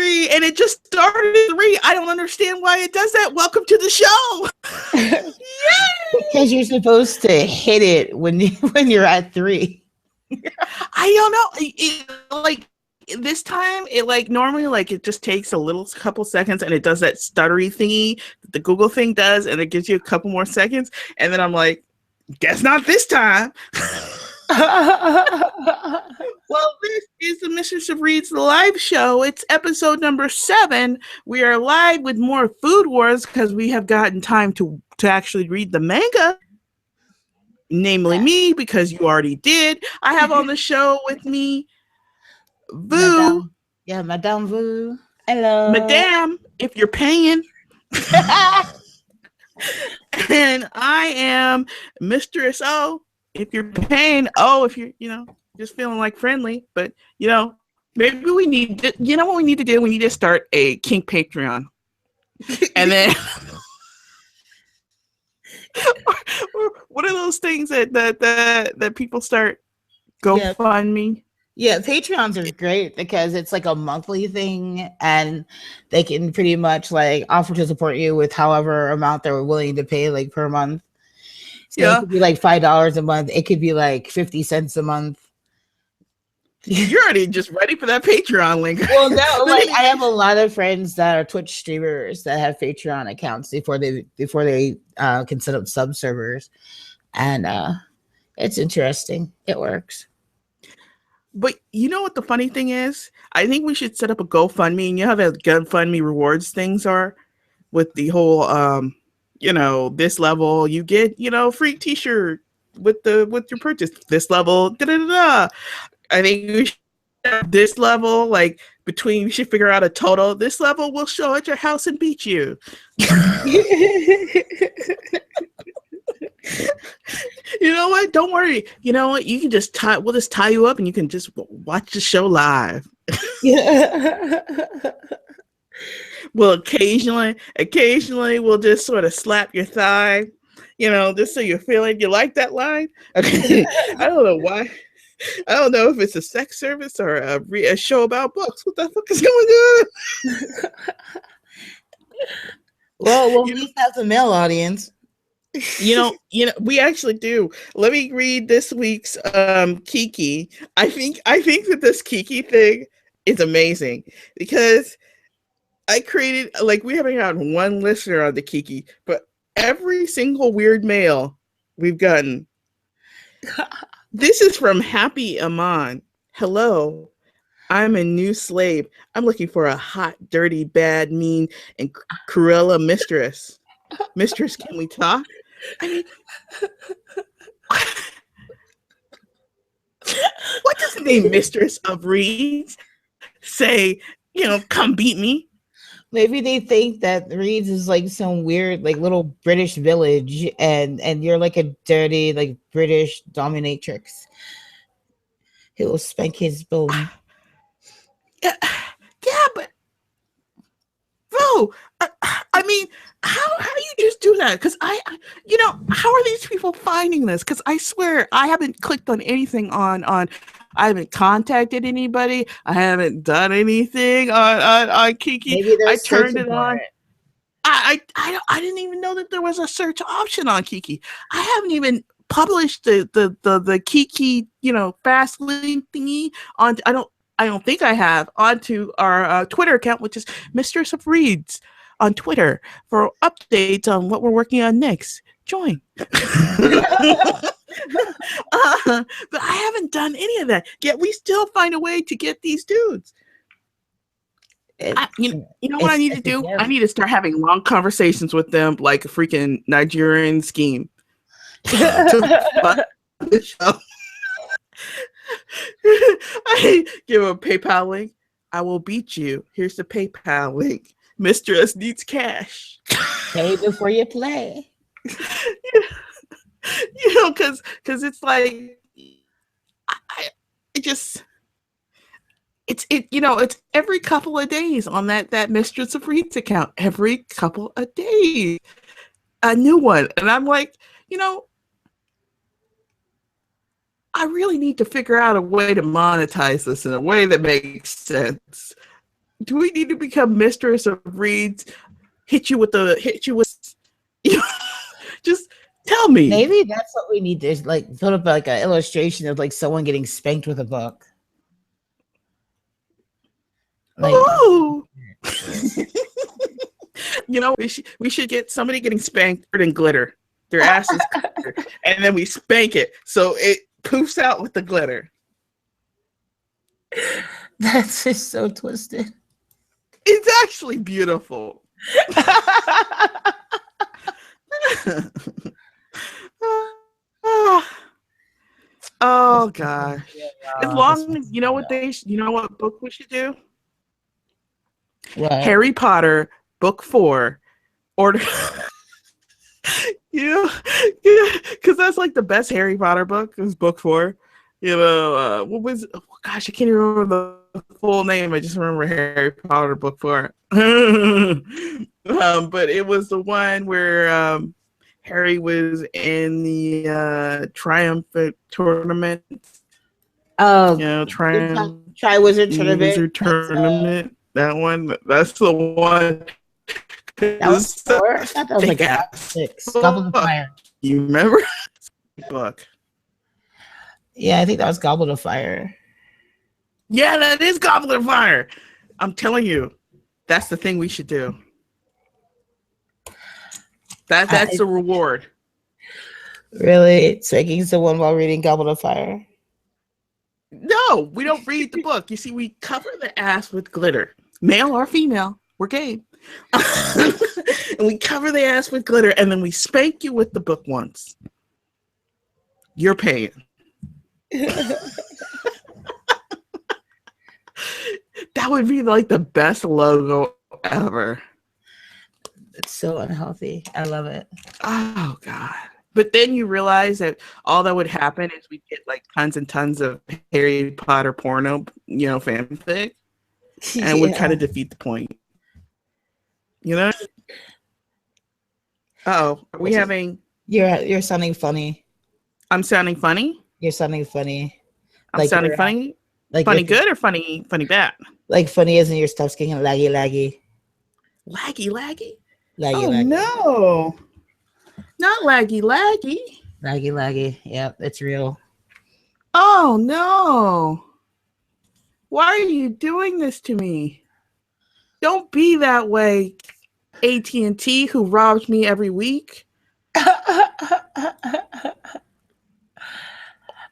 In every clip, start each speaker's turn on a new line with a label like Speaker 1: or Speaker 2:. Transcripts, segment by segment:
Speaker 1: 3 and it just started at 3. I don't understand why it does that. Welcome to the show.
Speaker 2: Because you're supposed to hit it when you're at 3.
Speaker 1: I don't know. Like this time, it like normally like it just takes a little couple seconds and it does that stuttery thingy that the Google thing does, and it gives you a couple more seconds, and then I'm like, guess not this time. Well, this is the Mistress of Reads live show. It's episode number 7. We are live with more Food Wars because we have gotten time to actually read the manga. Namely me, because you already did. I have on the show with me Vu.
Speaker 2: Madame Vu. Hello.
Speaker 1: Madame, if you're paying. And I am Mistress O, if you're paying. Oh, if you're, just feeling like friendly. But, maybe we need to, what we need to do? We need to start a kink Patreon. And then or what are those things that people start GoFundMe?
Speaker 2: Yeah, Patreons are great because it's like a monthly thing, and they can pretty much like offer to support you with however amount they're willing to pay like per month. So it could be like $5 a month. It could be like 50 cents a month.
Speaker 1: You're already just ready for that Patreon link.
Speaker 2: Well, no, like I have a lot of friends that are Twitch streamers that have Patreon accounts before they can set up sub servers, and it's interesting. It works.
Speaker 1: But you know what the funny thing is? I think we should set up a GoFundMe, and you know how the GoFundMe rewards things are with the whole this level you get, free t-shirt with your purchase. This level, I think we should have this level, like we should figure out a total. This level will show at your house and beat you. You know what? Don't worry. You know what? You can we'll just tie you up and you can just watch the show live. Well, occasionally we'll just sort of slap your thigh, just so you're feeling you like that line. Okay. I don't know why. I don't know if it's a sex service or a show about books. What the fuck is going on?
Speaker 2: Well, we have the male audience.
Speaker 1: We actually do. Let me read this week's Kiki. I think that this Kiki thing is amazing because I created, like, we haven't had one listener on the Kiki, but every single weird mail we've gotten. This is from Happy Aman. Hello, I'm a new slave. I'm looking for a hot, dirty, bad, mean, and Cruella mistress. Mistress, can we talk? I mean, what does the name Mistress of Reads say? Come beat me.
Speaker 2: Maybe they think that Reeds is like some weird, like little British village, and you're like a dirty, like British dominatrix who will spank his bone.
Speaker 1: Yeah, but bro, I mean, how do you just do that? Because how are these people finding this? Because I swear I haven't clicked on anything on. I haven't contacted anybody. I haven't done anything on Kiki.
Speaker 2: Maybe
Speaker 1: I turned it on. I didn't even know that there was a search option on Kiki. I haven't even published the Kiki fast link thingy on. I don't think I have onto our Twitter account, which is Mistress of Reads on Twitter, for updates on what we're working on next. Join. But I haven't done any of that yet. We still find a way to get these dudes. You know what I need to do? I need to start having long conversations with them, like a freaking Nigerian scheme. The show. I give a PayPal link. I will beat you. Here's the PayPal link. Mistress needs cash.
Speaker 2: Pay before you play.
Speaker 1: Because it's like it's every couple of days on that Mistress of Reads account. Every couple of days, a new one, and I'm like, I really need to figure out a way to monetize this in a way that makes sense. Do we need to become mistress of reads? Hit you with just tell me.
Speaker 2: Maybe that's what we need to like put up like an illustration of like someone getting spanked with a book. Like,
Speaker 1: Oh. We should get somebody getting spanked in glitter. Their ass is glitter, and then we spank it so it poofs out with the glitter.
Speaker 2: That's just so twisted.
Speaker 1: It's actually beautiful. Oh gosh! As long as you know what book we should do.
Speaker 2: What?
Speaker 1: Harry Potter book 4, order. Because that's like the best Harry Potter book is book 4. What was? Oh, gosh, I can't even remember the full name. I just remember Harry Potter book 4. But it was the one where Harry was in the triumphant tournament.
Speaker 2: Oh, Tri-Wizard Tournament.
Speaker 1: Wizard Tournament. That one. That's the one.
Speaker 2: That was 4. I thought that was like 6. Goblet of Fire.
Speaker 1: You remember? Book.
Speaker 2: Yeah, I think that was Goblet of Fire.
Speaker 1: Yeah, that is Goblet of Fire. I'm telling you, that's the thing we should do. That's the reward.
Speaker 2: Really? Spanking someone while reading Goblet of Fire?
Speaker 1: No, we don't read the book. You see, we cover the ass with glitter. Male or female, we're game. And we cover the ass with glitter, and then we spank you with the book once. You're paying. That would be like the best logo ever.
Speaker 2: It's so unhealthy. I love it.
Speaker 1: Oh God. But then you realize that all that would happen is we get like tons and tons of Harry Potter porno, fanfic, and it would kind of defeat the point. Oh, are we having?
Speaker 2: You're sounding funny.
Speaker 1: I'm sounding funny.
Speaker 2: You're sounding funny.
Speaker 1: I'm sounding funny. Like funny good or funny bad?
Speaker 2: Like funny as in your stuff's getting laggy.
Speaker 1: Laggy.
Speaker 2: Laggy.
Speaker 1: No. Not laggy.
Speaker 2: Laggy. Yep, it's real.
Speaker 1: Oh no. Why are you doing this to me? Don't be that way, AT&T, who robs me every week.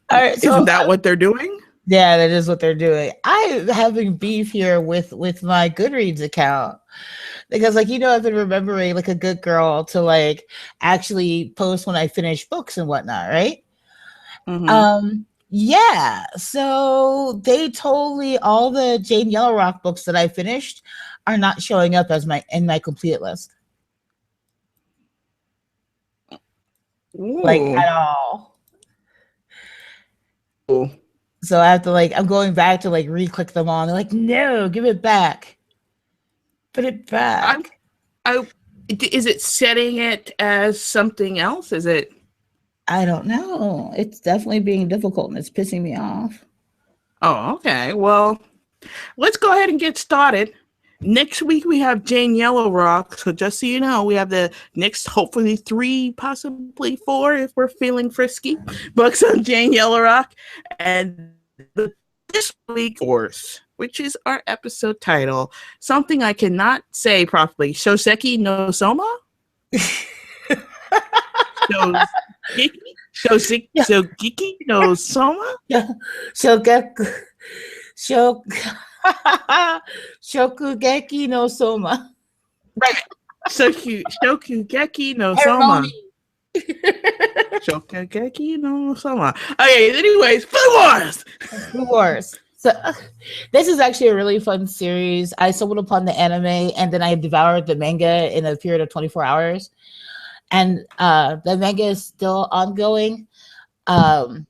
Speaker 2: All right,
Speaker 1: Isn't that what they're doing?
Speaker 2: Yeah, that is what they're doing. I'm having beef here with my Goodreads account. Because I've been remembering like a good girl to like actually post when I finish books and whatnot, right?
Speaker 1: Mm-hmm.
Speaker 2: Yeah. So they totally all the Jane Yellowrock books that I finished are not showing up as in my completed list.
Speaker 1: Ooh.
Speaker 2: Like at all.
Speaker 1: Ooh.
Speaker 2: So I have to I'm going back to re-click them on. They're like, no, give it back. Put it back.
Speaker 1: Is it setting it as something else? Is it?
Speaker 2: I don't know. It's definitely being difficult and it's pissing me off.
Speaker 1: Oh, okay. Well, let's go ahead and get started. Next week we have Jane Yellowrock. So just so you know, we have the next, hopefully 3, possibly 4, if we're feeling frisky, books on Jane Yellowrock. And this week, Force, which is our episode title, something I cannot say properly. Shokugeki no Soma? Shokugeki no Soma?
Speaker 2: Shokugeki no Soma.
Speaker 1: Right. Shokugeki no Soma. Shokugeki no Soma. Okay, anyways, Food Wars.
Speaker 2: So this is actually a really fun series. I stumbled upon the anime and then I devoured the manga in a period of 24 hours. And the manga is still ongoing. The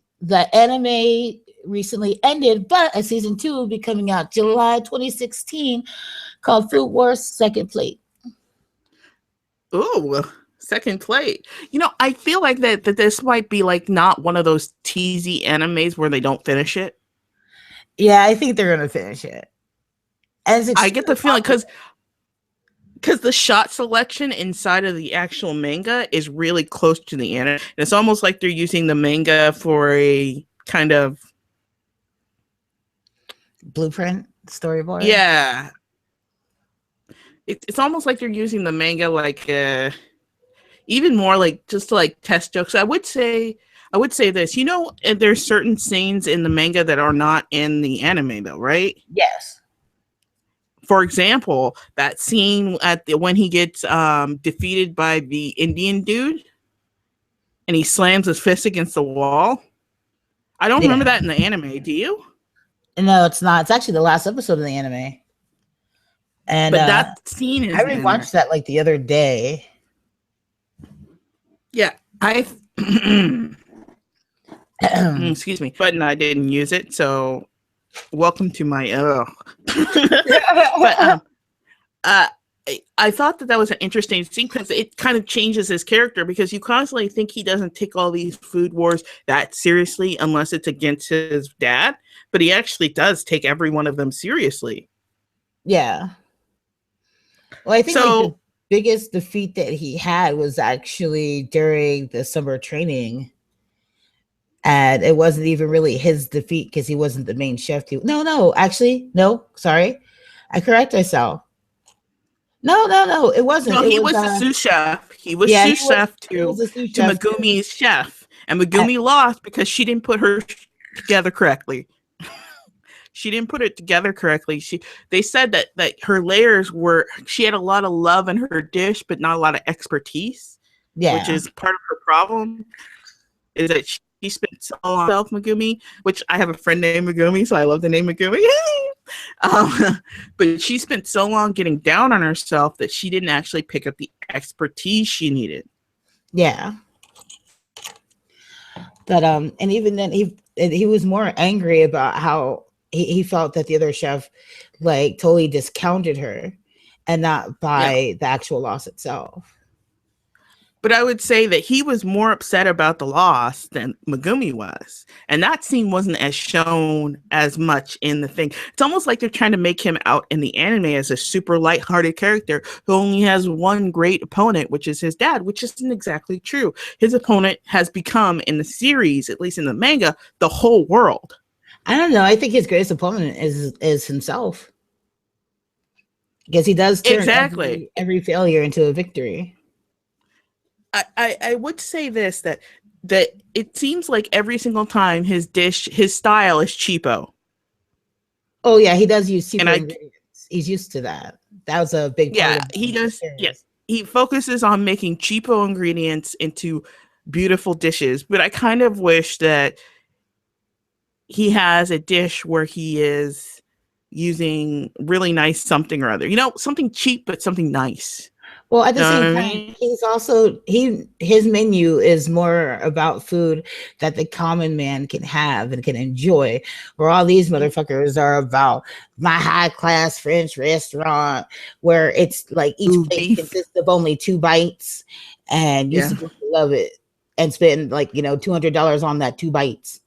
Speaker 2: anime recently ended, but a season 2 will be coming out July 2016 called Food Wars Second Plate.
Speaker 1: Ooh, Second Plate. I feel like that this might be not one of those teasy animes where they don't finish it.
Speaker 2: Yeah, I think they're gonna finish it. And it's
Speaker 1: I get the feeling because the shot selection inside of the actual manga is really close to the anime. And it's almost like they're using the manga for a kind of
Speaker 2: blueprint storyboard.
Speaker 1: Yeah. It's almost like they're using the manga like even more like just to like test jokes. I would say this. There's certain scenes in the manga that are not in the anime though, right?
Speaker 2: Yes.
Speaker 1: For example, that scene when he gets defeated by the Indian dude and he slams his fist against the wall. I don't remember that in the anime. Do you?
Speaker 2: No, it's not. It's actually the last episode of the anime. And
Speaker 1: but that scene is
Speaker 2: I rewatched that like the other day.
Speaker 1: Yeah, excuse me, but I didn't use it. So welcome to my but I thought that was an interesting scene because it kind of changes his character, because you constantly think he doesn't take all these food wars that seriously unless it's against his dad, but he actually does take every one of them seriously.
Speaker 2: Yeah. Well, I think like the biggest defeat that he had was actually during the summer training. And it wasn't even really his defeat because he wasn't the main chef. No, sorry. I correct myself. No, it wasn't.
Speaker 1: No, he was the sous chef. He was sous chef to Megumi's chef. And Megumi lost because she didn't put her together correctly. She didn't put it together correctly. They said that her layers she had a lot of love in her dish, but not a lot of expertise. Yeah. Which is part of her problem, is that she spent so long with Megumi, which I have a friend named Megumi, so I love the name Megumi. But she spent so long getting down on herself that she didn't actually pick up the expertise she needed.
Speaker 2: Yeah. But and even then he was more angry about how he felt that the other chef like totally discounted her and not by the actual loss itself.
Speaker 1: But I would say that he was more upset about the loss than Megumi was. And that scene wasn't as shown as much in the thing. It's almost like they're trying to make him out in the anime as a super lighthearted character who only has one great opponent, which is his dad, which isn't exactly true. His opponent has become, in the series, at least in the manga, the whole world.
Speaker 2: I don't know. I think his greatest opponent is himself. Because he does turn every failure into a victory.
Speaker 1: I would say this, that it seems like every single time his style is cheapo.
Speaker 2: Oh yeah, he does use cheapo ingredients. He's used to that. That was a big part of
Speaker 1: he does. Yes, he focuses on making cheapo ingredients into beautiful dishes. But I kind of wish that he has a dish where he is using really nice something or other. Something cheap but something nice.
Speaker 2: Well, at the same time, he's also his menu is more about food that the common man can have and can enjoy, where all these motherfuckers are about my high class French restaurant where it's like each plate consists of only 2 bites, and you're supposed to love it and spend like $200 on that 2 bites.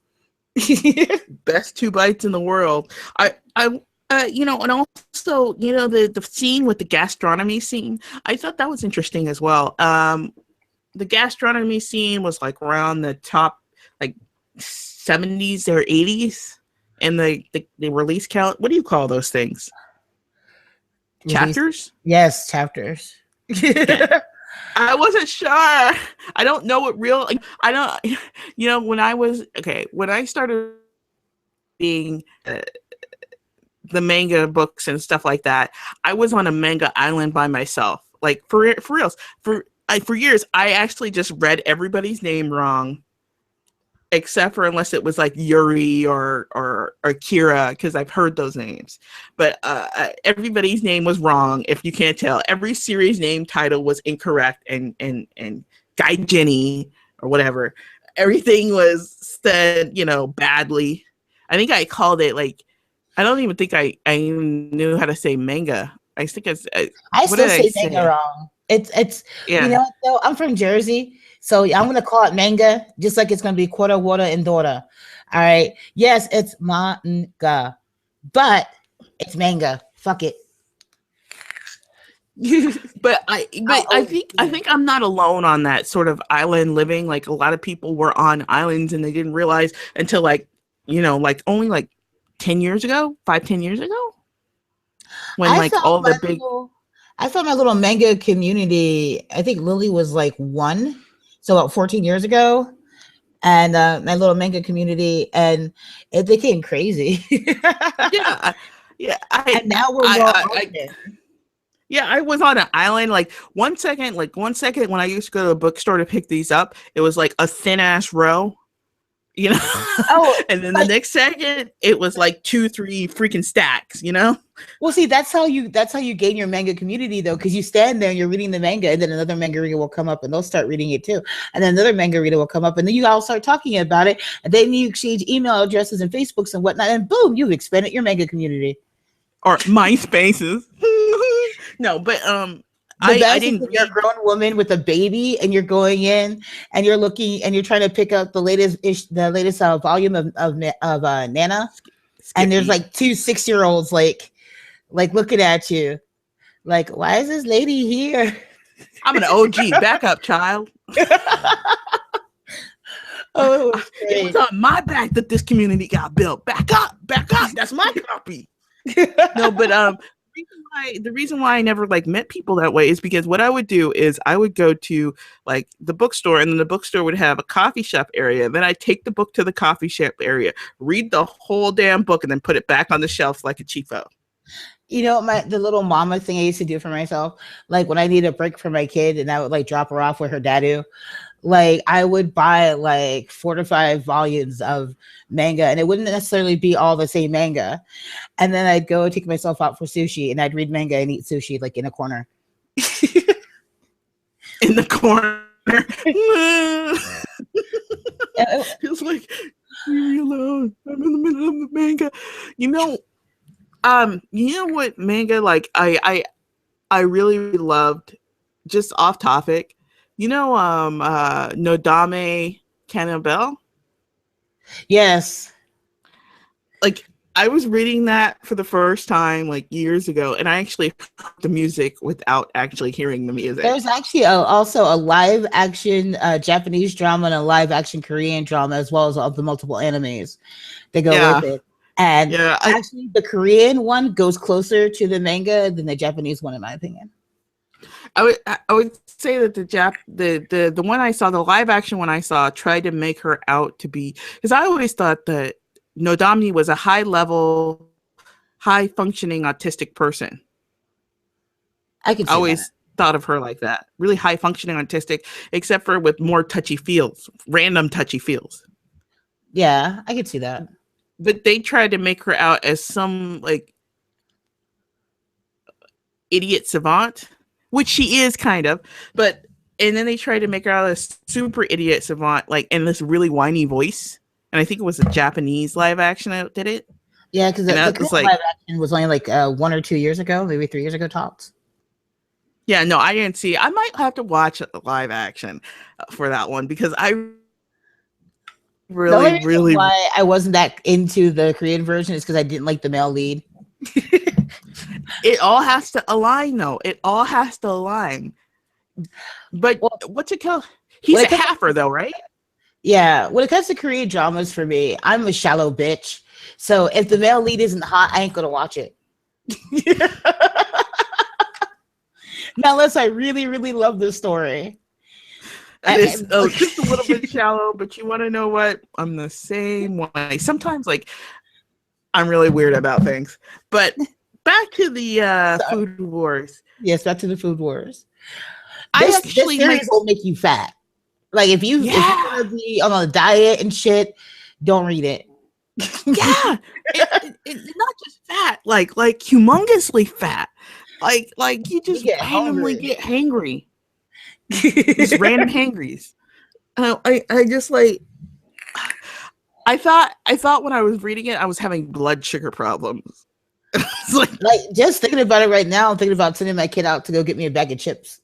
Speaker 1: Best 2 bites in the world. And also, the scene with the gastronomy scene, I thought that was interesting as well. The gastronomy scene was like around the top, like 70s or 80s, and the release count. What do you call those things? Chapters?
Speaker 2: Yes, chapters.
Speaker 1: I wasn't sure. I don't know what real. I don't. When I started being. The manga books and stuff like that, I was on a manga island by myself. Like for reals. For years, I actually just read everybody's name wrong, except for unless it was like Yuri or Kira, because I've heard those names. But everybody's name was wrong. If you can't tell, every series name title was incorrect, and Gaijini or whatever, everything was said badly. I think I called it like. I don't even think I knew how to say manga. I think
Speaker 2: I still say manga wrong. It's so I'm from Jersey, so I'm gonna call it manga, just like it's gonna be quarter, water, and daughter. All right. Yes, it's manga, but it's manga. Fuck it.
Speaker 1: But I think I'm not alone on that sort of island living. Like a lot of people were on islands and they didn't realize until like, like only like 10 years ago, 5-10 years ago, when like all the big
Speaker 2: I found my little manga community. I think Lily was like 1, so about 14 years ago, and my little manga community, and it became crazy.
Speaker 1: Yeah.
Speaker 2: And now we're
Speaker 1: Yeah, I was on an island. Like one second when I used to go to a bookstore to pick these up, it was like a thin ass row,
Speaker 2: Oh,
Speaker 1: and then the next second it was like 2-3 freaking stacks,
Speaker 2: Well, see, that's how you gain your manga community, though, because you stand there and you're reading the manga, and then another manga reader will come up and they'll start reading it too, and then another manga reader will come up, and then you all start talking about it, and then you exchange email addresses and Facebooks and whatnot, and boom, you've expanded your manga community.
Speaker 1: Or MySpaces. No, but
Speaker 2: I didn't. You're a grown woman with a baby, and you're going in, and you're looking, and you're trying to pick up the latest volume of Nana, and there's like 2 6-year-olds like looking at you, like, why is this lady here?
Speaker 1: I'm an OG. Back up, child.
Speaker 2: Oh,
Speaker 1: it was on my back that this community got built. Back up. That's my copy. No, but the reason why I never like met people that way is because what I would do is I would go to like the bookstore, and then the bookstore would have a coffee shop area. Then I take the book to the coffee shop area, read the whole damn book, and then put it back on the shelf like a cheapo.
Speaker 2: The little mama thing I used to do for myself, like when I need a break for my kid and I would like drop her off with her dadu, like I would buy like 4 to 5 volumes of manga, and it wouldn't necessarily be all the same manga. And then I'd go take myself out for sushi, and I'd read manga and eat sushi like in a corner.
Speaker 1: In the corner. It's like, leave me alone. I'm in the middle of the manga. You know what manga like I really loved, just off topic, Nodame Cannibal?
Speaker 2: Yes.
Speaker 1: Like I was reading that for the first time like years ago, and I actually heard the music without actually hearing the music.
Speaker 2: There's actually also a live action Japanese drama and a live action Korean drama, as well as all the multiple animes that go with it. And actually, the Korean one goes closer to the manga than the Japanese one, in my opinion.
Speaker 1: I would say that the one I saw, the live action one I saw, tried to make her out to be, because I always thought that Nodame was a high level, high functioning autistic person.
Speaker 2: I
Speaker 1: always thought of her like that, really high functioning autistic, except for with more touchy feels, random touchy feels.
Speaker 2: Yeah, I could see that.
Speaker 1: But they tried to make her out as some like idiot savant, which she is kind of, and then they tried to make her out as super idiot savant, like in this really whiny voice. And I think it was a Japanese live action that did it.
Speaker 2: Yeah, because the live action was only like 1 or 2 years ago, maybe 3 years ago tops.
Speaker 1: Yeah, no, I didn't see. I might have to watch live action for that one, because I really
Speaker 2: why I wasn't that into the Korean version is because I didn't like the male lead.
Speaker 1: It all has to align, though. It all has to align. But what's it called? He's a halfer, though, right?
Speaker 2: Yeah. When it comes to Korean dramas, for me, I'm a shallow bitch. So if the male lead isn't hot, I ain't gonna watch it. Not unless I really, really love the story.
Speaker 1: Just a little bit shallow, but you want to know what? I'm the same way. Sometimes, like, I'm really weird about things. But back to the food wars.
Speaker 2: Yes, back to the food wars.
Speaker 1: This
Speaker 2: series will make you fat. Like, if you want to be on a diet and shit, don't read it.
Speaker 1: Yeah, it's not just fat, like humongously fat. Like you just randomly get hangry. Just random hangries. I just like. I thought when I was reading it, I was having blood sugar problems. It's like
Speaker 2: just thinking about it right now, I'm thinking about sending my kid out to go get me a bag of chips.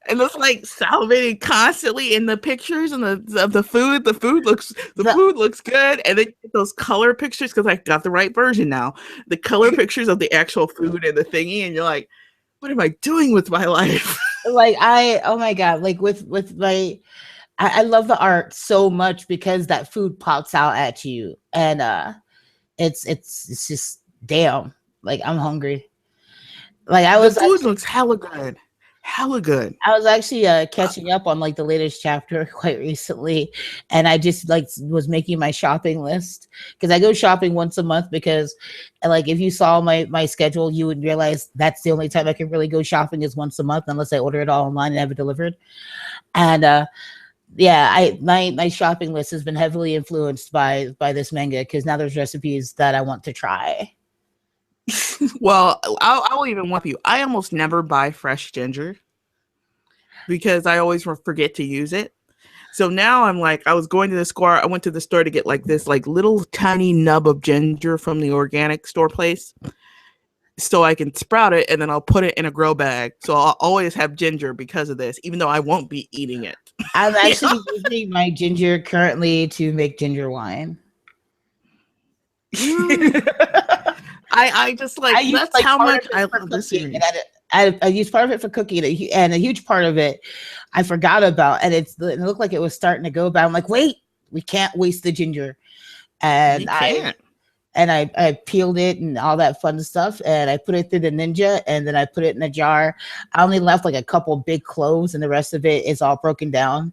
Speaker 1: And it's like salivating constantly in the pictures and of the food. The food looks good, and then those color pictures because I got the right version now. The color pictures of the actual food and the thingy, and you're like, what am I doing with my life?
Speaker 2: Like oh my god, like with my I love the art so much because that food pops out at you, and it's just damn, like I'm hungry. Like
Speaker 1: The food looks hella good. Hella good.
Speaker 2: I was actually catching up on like the latest chapter quite recently, and I just like was making my shopping list because I go shopping once a month because like if you saw my schedule, you would realize that's the only time I can really go shopping is once a month unless I order it all online and have it delivered. And yeah, my shopping list has been heavily influenced by this manga because now there's recipes that I want to try.
Speaker 1: Well, I'll even with you. I almost never buy fresh ginger because I always forget to use it. So now I'm like, I was going to the store. I went to the store to get like this like little tiny nub of ginger from the organic store place, so I can sprout it and then I'll put it in a grow bag. So I'll always have ginger because of this, even though I won't be eating it.
Speaker 2: I'm actually using my ginger currently to make ginger wine.
Speaker 1: I just like that's like how much I love this series.
Speaker 2: I used part of it for cooking, and a huge part of it I forgot about, and it looked like it was starting to go bad. I'm like, wait, we can't waste the ginger, and I peeled it and all that fun stuff, and I put it through the Ninja, and then I put it in a jar. I only left like a couple big cloves, and the rest of it is all broken down.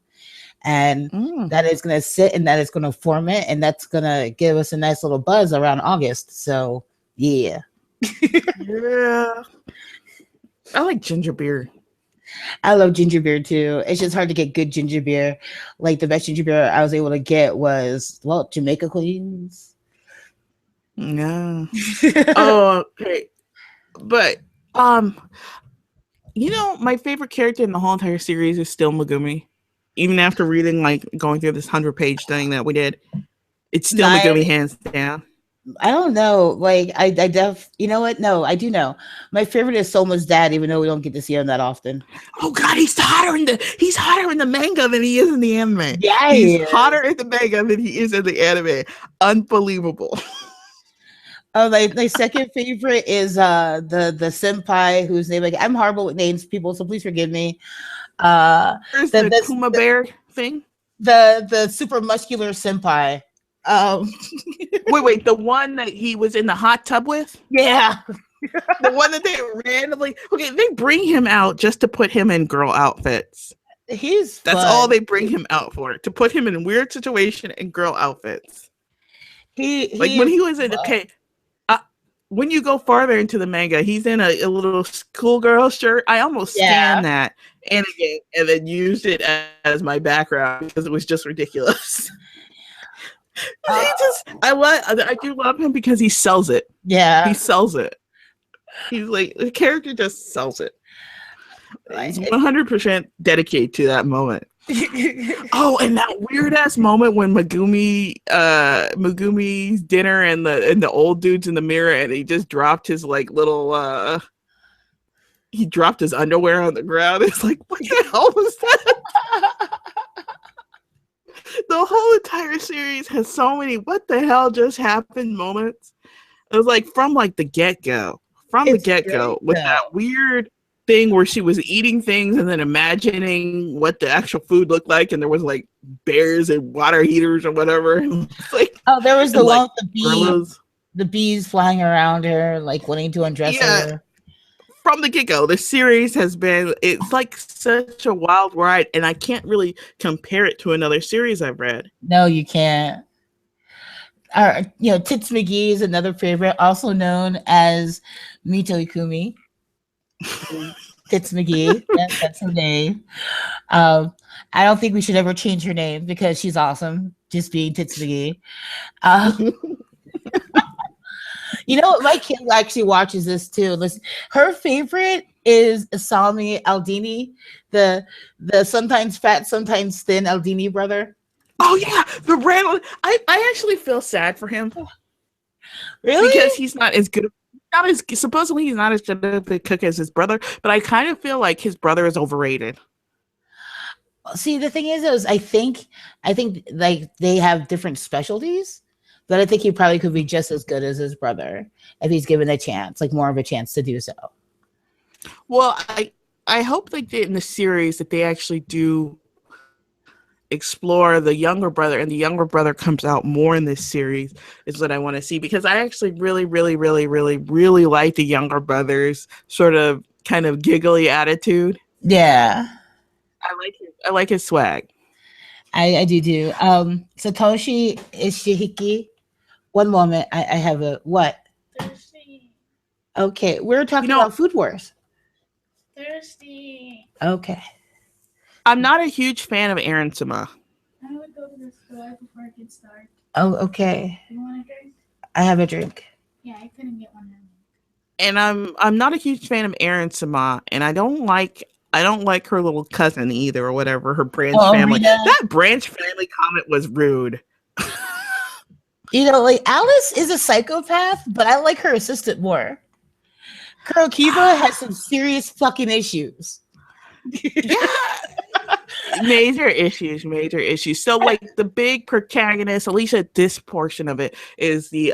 Speaker 2: And that is going to sit, and that is going to form it, and that's going to give us a nice little buzz around August. So yeah.
Speaker 1: Yeah. I like ginger beer.
Speaker 2: I love ginger beer too. It's just hard to get good ginger beer. Like the best ginger beer I was able to get was Jamaica Queens.
Speaker 1: No. Oh, okay. But you know, my favorite character in the whole entire series is still Megumi. Even after reading, like, going through this 100-page thing that we did, it's still Megumi hands down.
Speaker 2: I don't know. Like, you know what? No, I do know. My favorite is Soma's dad, even though we don't get to see him that often.
Speaker 1: Oh God, he's hotter in the manga than he is in the anime.
Speaker 2: Yeah,
Speaker 1: he's hotter in the manga than he is in the anime. Unbelievable.
Speaker 2: Oh, my second favorite is the senpai whose name I'm horrible with names, people, so please forgive me.
Speaker 1: There's the Kuma bear thing.
Speaker 2: The super muscular senpai.
Speaker 1: Wait, the one that he was in the hot tub with?
Speaker 2: Yeah.
Speaker 1: The one that they randomly they bring him out just to put him in girl outfits. That's fun. All they bring him out for, to put him in a weird situation in girl outfits. When he was in when you go farther into the manga, he's in a little schoolgirl shirt. I almost scanned that and then used it as my background because it was just ridiculous. I do love him because he sells it.
Speaker 2: Yeah,
Speaker 1: he sells it. He's like, the character just sells it. He's 100% dedicated to that moment. Oh, and that weird ass moment when Megumi's dinner and the old dude's in the mirror, and he just dropped his like little he dropped his underwear on the ground. It's like, what the hell was that? The whole entire series has so many what the hell just happened moments. It was like from like the get-go. With that weird thing where she was eating things and then imagining what the actual food looked like, and there was like bears and water heaters or whatever. Like,
Speaker 2: there was the one with the bees flying around her, like wanting to undress her.
Speaker 1: From the get-go, the series it's like such a wild ride, and I can't really compare it to another series I've read.
Speaker 2: No, you can't. Tits McGee is another favorite, also known as Mito Ikumi. Tits McGee, that's her name. I don't think we should ever change her name because she's awesome, just being Tits McGee. You know what? My kid actually watches this too. Listen, her favorite is Asami Aldini, the sometimes fat, sometimes thin Aldini brother.
Speaker 1: Oh yeah, the random. I actually feel sad for him.
Speaker 2: Really?
Speaker 1: Because he's not as good. Supposedly he's not as good of a cook as his brother, but I kind of feel like his brother is overrated.
Speaker 2: See, the thing is I think like they have different specialties, but I think he probably could be just as good as his brother if he's given a chance, like more of a chance to do so.
Speaker 1: Well, I hope like in the series that they actually do explore the younger brother, and the younger brother comes out more in this series is what I want to see, because I actually really like the younger brother's sort of kind of giggly attitude.
Speaker 2: Yeah,
Speaker 1: I like his swag.
Speaker 2: I do do. Satoshi Ishihiki. One moment, I have a what? Thirsty. Okay, we're
Speaker 1: You
Speaker 2: talking
Speaker 1: know,
Speaker 2: about Food Wars. Thirsty. Okay.
Speaker 1: I'm not a huge fan of Aaron Soma.
Speaker 2: I would go to the store before it gets dark. Oh, okay. You want a drink? I have a drink. Yeah, I couldn't get one.
Speaker 1: And I'm not a huge fan of Aaron Sama, and I don't like her little cousin either, or whatever, her branch family.
Speaker 2: Rita.
Speaker 1: That branch family comment was rude.
Speaker 2: You know, like Alice is a psychopath, but I like her assistant more. Kurokiba has some serious fucking issues.
Speaker 1: Yeah. Major issues. So like the big protagonist, at least at this portion of it, is the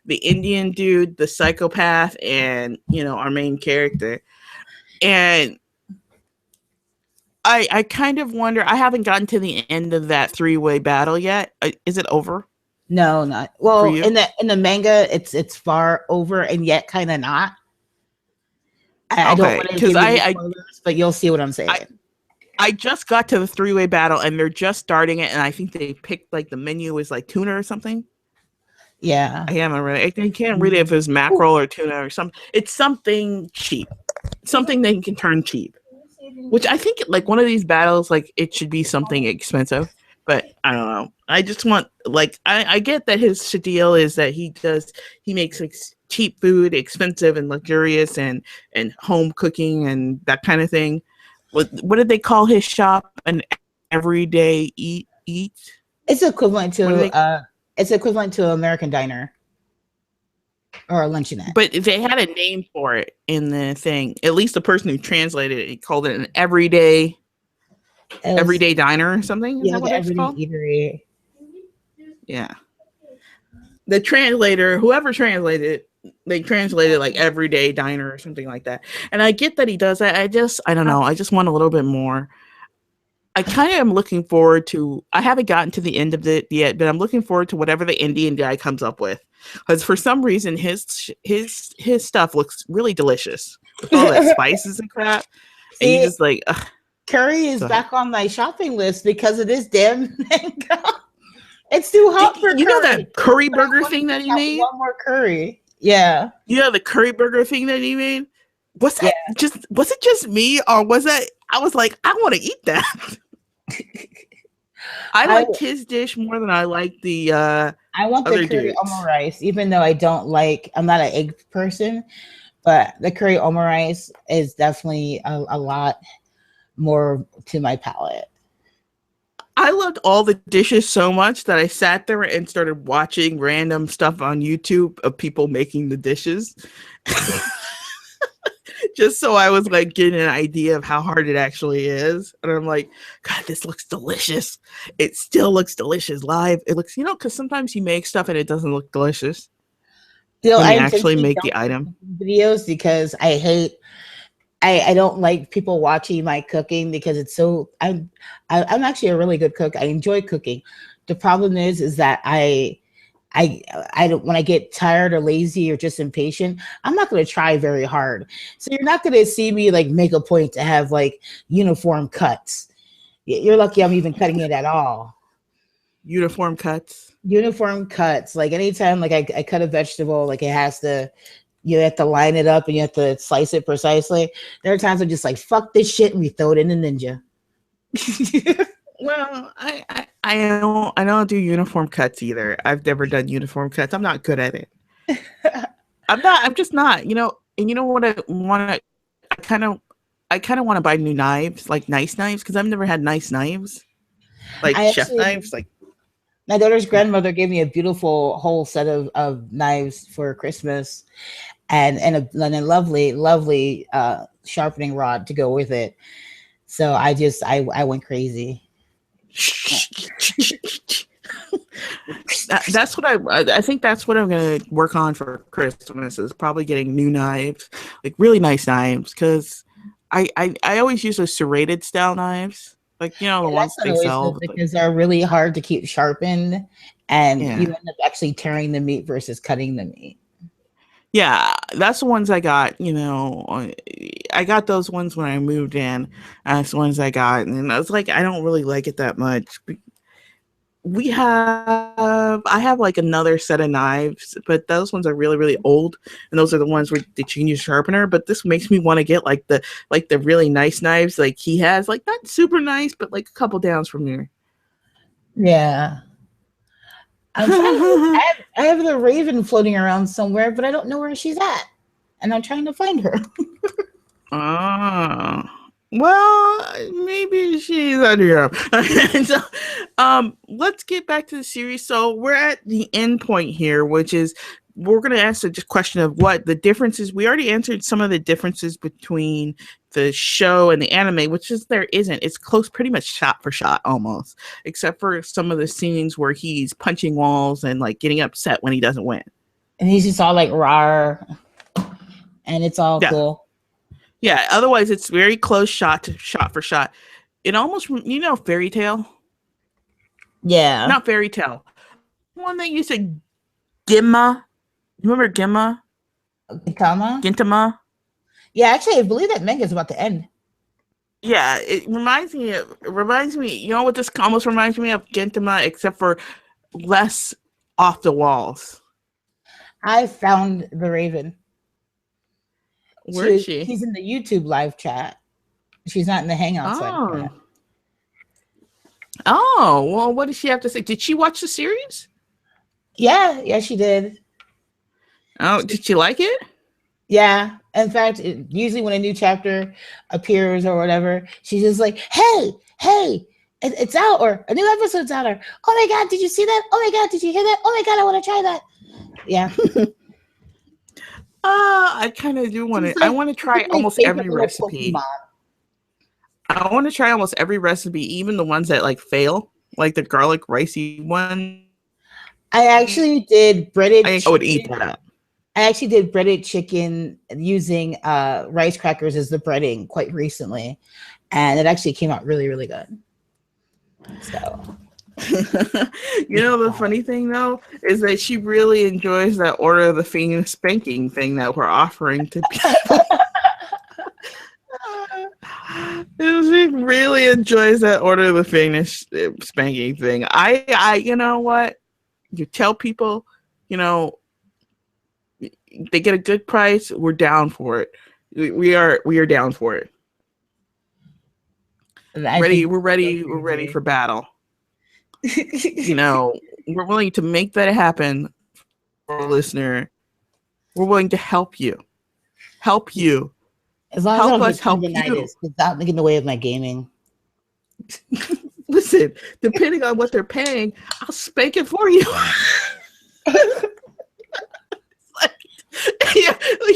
Speaker 1: Indian dude, the psychopath, and our main character. And I kind of wonder, I haven't gotten to the end of that 3-way battle yet. Is it over?
Speaker 2: No, not well. In the manga, it's far over, and yet kind of not. I don't want to give you spoilers, but you'll see what I'm saying.
Speaker 1: I just got to the 3-way battle, and they're just starting it, and I think they picked like the menu is like tuna or something.
Speaker 2: Yeah,
Speaker 1: I haven't read it. I can't read it if it's mackerel or tuna or something. It's something cheap, something they can turn cheap. Which I think like one of these battles, like it should be something expensive, but I don't know. I just want like I get that his deal is that he makes like cheap food, expensive and luxurious, and home cooking and that kind of thing. What did they call his shop? An everyday eat?
Speaker 2: It's equivalent to American Diner or a luncheonette.
Speaker 1: But they had a name for it in the thing. At least the person who translated it, he called it an everyday diner or something. Is that what it's called? Eatery. Yeah. The translator, whoever translated it, they translated like everyday diner or something like that. And I get that he does that. I don't know. I just want a little bit more. I kind of am looking forward to, I haven't gotten to the end of it yet, but I'm looking forward to whatever the Indian guy comes up with. Because for some reason, his stuff looks really delicious. With all that spices and crap. And you just like,
Speaker 2: curry is back on my shopping list because of this damn mango. It's too hot for curry.
Speaker 1: You know that curry burger thing that he made?
Speaker 2: One more curry. Yeah.
Speaker 1: You know the curry burger thing that he made? Was that was it just me, or was that I was like, I want to eat that. I liked his dish more than I like the
Speaker 2: I want the curry omurice, even though I'm not an egg person, but the curry omurice is definitely a lot more to my palate.
Speaker 1: I loved all the dishes so much that I sat there and started watching random stuff on YouTube of people making the dishes. Just so I was like getting an idea of how hard it actually is. And I'm like, God, this looks delicious. It still looks delicious live. It looks, because sometimes you make stuff and it doesn't look delicious. When you actually make the item.
Speaker 2: Videos because I don't like people watching my cooking because it's so I'm actually a really good cook. I enjoy cooking. The problem is that I don't, when I get tired or lazy or just impatient, I'm not going to try very hard. So you're not going to see me like make a point to have like uniform cuts. You're lucky I'm even cutting it at all.
Speaker 1: Uniform cuts.
Speaker 2: Like anytime like I cut a vegetable, like it has to, you have to line it up and you have to slice it precisely. There are times I'm just like, fuck this shit, and we throw it in the ninja.
Speaker 1: Well, I don't do uniform cuts either. I've never done uniform cuts. I'm not good at it. I'm just not, and you know what I want to, I kind of want to buy new knives, like nice knives, because I've never had nice knives. Like chef knives. Like
Speaker 2: my daughter's grandmother gave me a beautiful whole set of knives for Christmas and a lovely sharpening rod to go with it. So I went crazy.
Speaker 1: That's what I think that's what I'm gonna work on for Christmas is probably getting new knives, like really nice knives, because I always use those serrated style knives, like the
Speaker 2: Yeah,
Speaker 1: ones
Speaker 2: that's not
Speaker 1: they
Speaker 2: always
Speaker 1: sell.
Speaker 2: good
Speaker 1: Like,
Speaker 2: because they're really hard to keep sharpened, and you
Speaker 1: yeah,
Speaker 2: end up actually tearing the meat versus cutting the meat.
Speaker 1: yeah, that's the ones I got. I got those ones when I moved in. That's the ones I got, and I was like, I don't really like it that much. I have like another set of knives, but those ones are really really old, and those are the ones where the genius sharpener. But this makes me want to get like the really nice knives like he has, like not super nice but like a couple downs from here.
Speaker 2: Yeah. I'm trying to. I have the Raven floating around somewhere, but I don't know where she's at, and I'm trying to find her.
Speaker 1: Ah, well, maybe she's under your arm. So, let's get back to the series. So we're at the end point here, which is we're going to answer the question of what the differences. We already answered some of the differences between the show and the anime, which is there isn't. It's close, pretty much shot for shot almost, except for some of the scenes where he's punching walls and like getting upset when he doesn't win.
Speaker 2: And he's just all like rar, and it's all
Speaker 1: Yeah.
Speaker 2: cool.
Speaker 1: Yeah, otherwise it's very close shot for shot. It almost fairy tale.
Speaker 2: Yeah.
Speaker 1: Not fairy tale. One that you said Gimma. You remember Gimma?
Speaker 2: Gintama.
Speaker 1: Gintama?
Speaker 2: Yeah, actually, I believe that manga is about to end.
Speaker 1: Yeah, it reminds me, you know what this almost reminds me of Gintama, except for less off the walls.
Speaker 2: I found the Raven.
Speaker 1: Where is she?
Speaker 2: She's in the YouTube live chat. She's not in the Hangouts live
Speaker 1: Oh.
Speaker 2: chat.
Speaker 1: Oh, well, what does she have to say? Did she watch the series?
Speaker 2: Yeah, she did.
Speaker 1: Oh, did she like it?
Speaker 2: Yeah. In fact, usually when a new chapter appears or whatever, she's just like, hey, it's out, or a new episode's out, or oh my God, did you see that? Oh my God, did you hear that? Oh my God, I want to try that. Yeah.
Speaker 1: I kind of do want to. I want to try
Speaker 2: my
Speaker 1: almost
Speaker 2: favorite
Speaker 1: every
Speaker 2: little
Speaker 1: recipe.
Speaker 2: Pokemon.
Speaker 1: I want to try almost every recipe, even the ones that like fail, like the garlic ricey one.
Speaker 2: I actually did breaded
Speaker 1: I would eat
Speaker 2: chicken.
Speaker 1: that up.
Speaker 2: I actually did breaded chicken using rice crackers as the breading quite recently, and it actually came out really, really good. So,
Speaker 1: The funny thing though is that she really enjoys that Order of the Phoenix spanking thing that we're offering to people. She really enjoys that Order of the Phoenix spanking thing. You know what? You tell people, they get a good price. We're down for it. We are down for it. We're ready for battle. We're willing to make that happen for a listener. We're willing to help you.
Speaker 2: As long as I
Speaker 1: Help
Speaker 2: don't
Speaker 1: us
Speaker 2: get
Speaker 1: help you.
Speaker 2: tendinitis, without getting in the way of my gaming.
Speaker 1: Listen, depending on what they're paying, I'll spank it for you.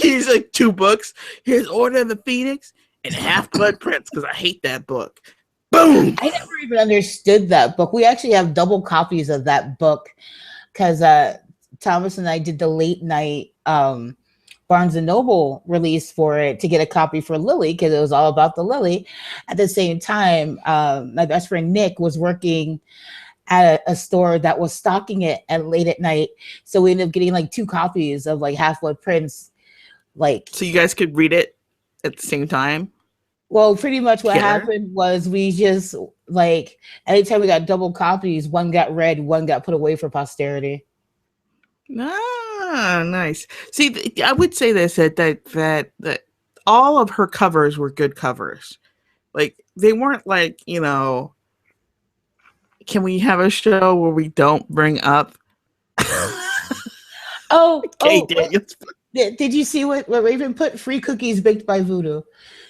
Speaker 1: He's like 2 books. Here's Order of the Phoenix and Half-Blood Prince, because I hate that book. Boom!
Speaker 2: I never even understood that book. We actually have double copies of that book because Thomas and I did the late night Barnes and Noble release for it to get a copy for Lily because it was all about the Lily. At the same time, my best friend Nick was working at a store that was stocking it at late at night. So we ended up getting like 2 copies of like Half-Blood Prince.
Speaker 1: So you guys could read it at the same time?
Speaker 2: Well, pretty much what
Speaker 1: together?
Speaker 2: happened was we just like anytime we got double copies, one got read, one got put away for posterity.
Speaker 1: Ah, nice. See, I would say this that all of her covers were good covers. Like they weren't like, can we have a show where we don't bring up Kate Daniels?
Speaker 2: Did you see what Raven put? Free cookies baked by Voodoo.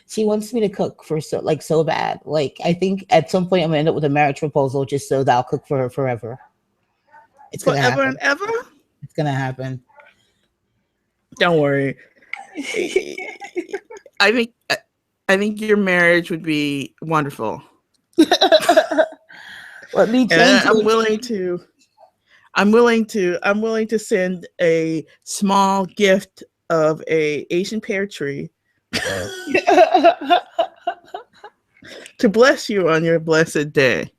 Speaker 2: She wants me to cook for so bad. Like I think at some point I'm gonna end up with a marriage proposal just so that I'll cook for her forever. It's gonna
Speaker 1: Forever
Speaker 2: happen.
Speaker 1: and ever?
Speaker 2: It's gonna happen.
Speaker 1: Don't worry. I I think your marriage would be wonderful.
Speaker 2: Let me
Speaker 1: And
Speaker 2: change
Speaker 1: I'm
Speaker 2: it.
Speaker 1: willing to I'm willing to send a small gift of a Asian pear tree to bless you on your blessed day.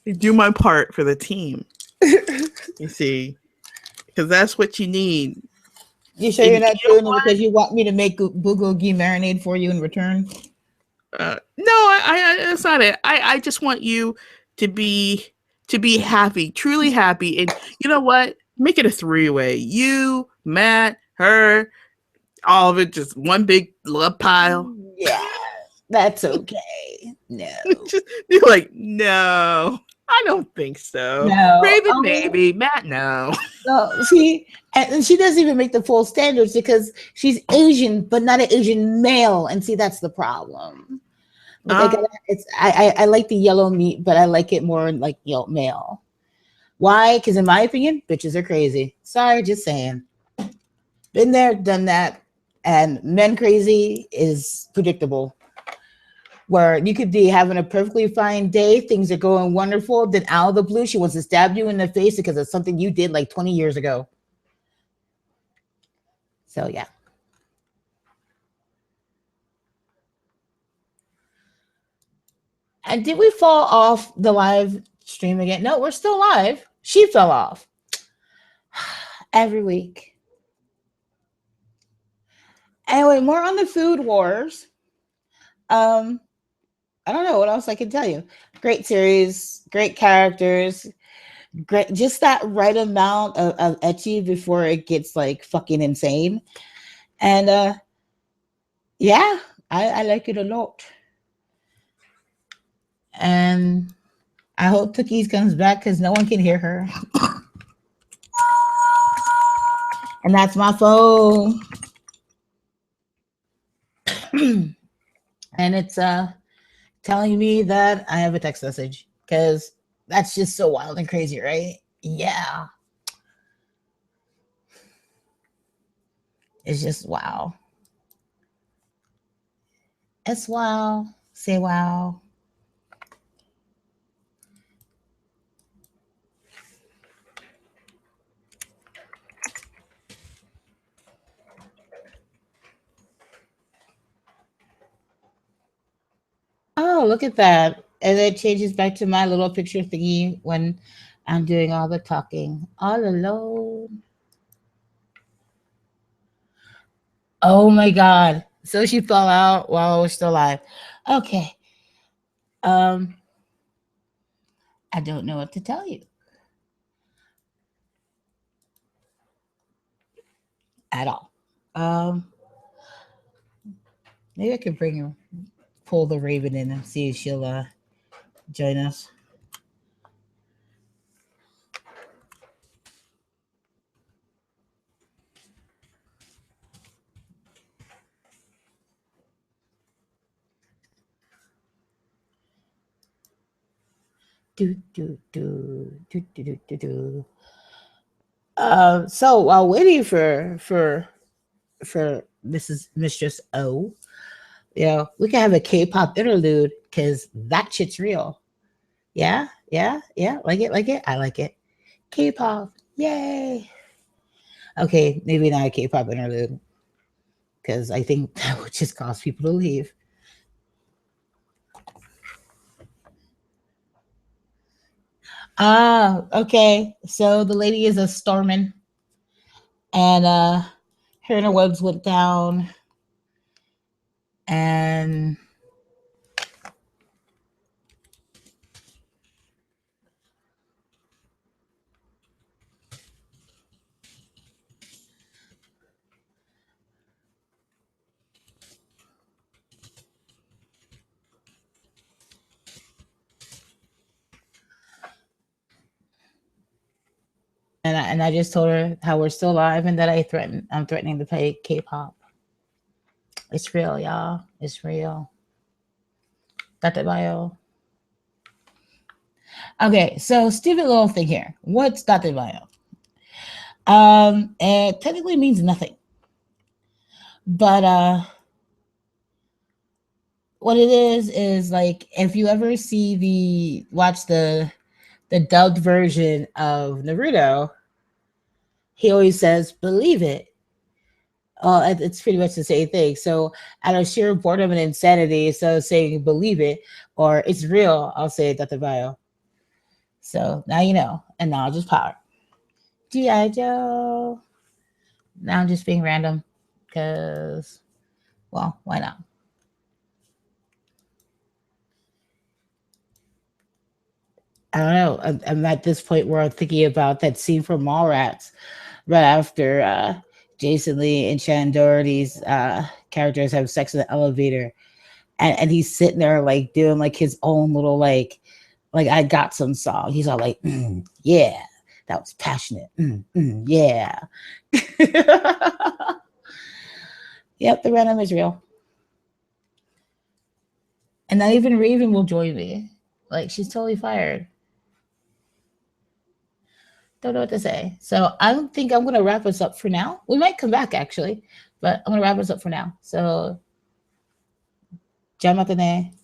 Speaker 1: I do my part for the team, you see, because that's what you need.
Speaker 2: You sure
Speaker 1: And
Speaker 2: you're
Speaker 1: you
Speaker 2: not
Speaker 1: know
Speaker 2: doing it because you want me to make bulgogi marinade for you in return?
Speaker 1: no, that's not it. I just want you to be happy, truly happy, and you know what? Make it a three-way. You, Matt, her, all of it, just one big love pile.
Speaker 2: Yeah, that's okay. No,
Speaker 1: Just be like, no, I don't think so.
Speaker 2: no.
Speaker 1: Raven, maybe. Matt, no.
Speaker 2: No, see, and she doesn't even make the full standards because she's Asian, but not an Asian male. And see, that's the problem. Like I
Speaker 1: Uh,
Speaker 2: got it's I like the yellow meat, but I like it more like male. Why? Because in my opinion, bitches are crazy. Sorry, just saying. Been there, done that, and men crazy is predictable. Where you could be having a perfectly fine day, things are going wonderful, then out of the blue, she wants to stab you in the face because of something you did like 20 years ago. So yeah. And did we fall off the live stream again? No, we're still live. She fell off every week. Anyway, more on the food wars. Um, I don't know what else I can tell you. Great series, great characters, great, just that right amount of ecchi before it gets like fucking insane. And yeah, I like it a lot. And I hope Cookies comes back because no one can hear her. And that's my phone. And it's telling me that I have a text message because that's just so wild and crazy, right? Yeah. It's just wow. It's wow. Say wow. Oh, look at that. And it changes back to my little picture thingy when I'm doing all the talking all alone. Oh my God. So she fell out while I was still alive. Okay. Um, I don't know what to tell you at all. Um, maybe I could bring her, pull the Raven in and see if she'll join us. Do do do do do do do do. So while waiting for Mrs. Mistress O, we can have a K-pop interlude because that shit's real. Yeah, yeah, yeah. Like it, like it. I like it. K-pop, yay. Okay, maybe not a K-pop interlude because I think that would just cause people to leave. Ah, okay. So the lady is a storming, and her interwebs went down, and I just told her how we're still alive and that I'm threatening to play K-pop. It's real, y'all. It's real. Date bio. Okay, so stupid little thing here. What's date bio? It technically means nothing. But what it is like if you ever see watch the dubbed version of Naruto, he always says, "Believe it." It's pretty much the same thing. So, out of sheer boredom and insanity, so saying "believe it" or "it's real," I'll say "Data bio." So now you know, and knowledge is power. GI Joe. Now I'm just being random, because, well, why not? I don't know. I'm at this point where I'm thinking about that scene from Mallrats right after Jason Lee and Shannon Doherty's characters have sex in the elevator, and he's sitting there like doing like his own little like I got some song. He's all like, yeah, that was passionate. Yeah. Yep, the random is real, and not even Raven will join me. Like she's totally fired. Don't know what to say. So I don't think I'm gonna wrap us up for now. We might come back actually, but I'm gonna wrap us up for now. So, じゃあまたね。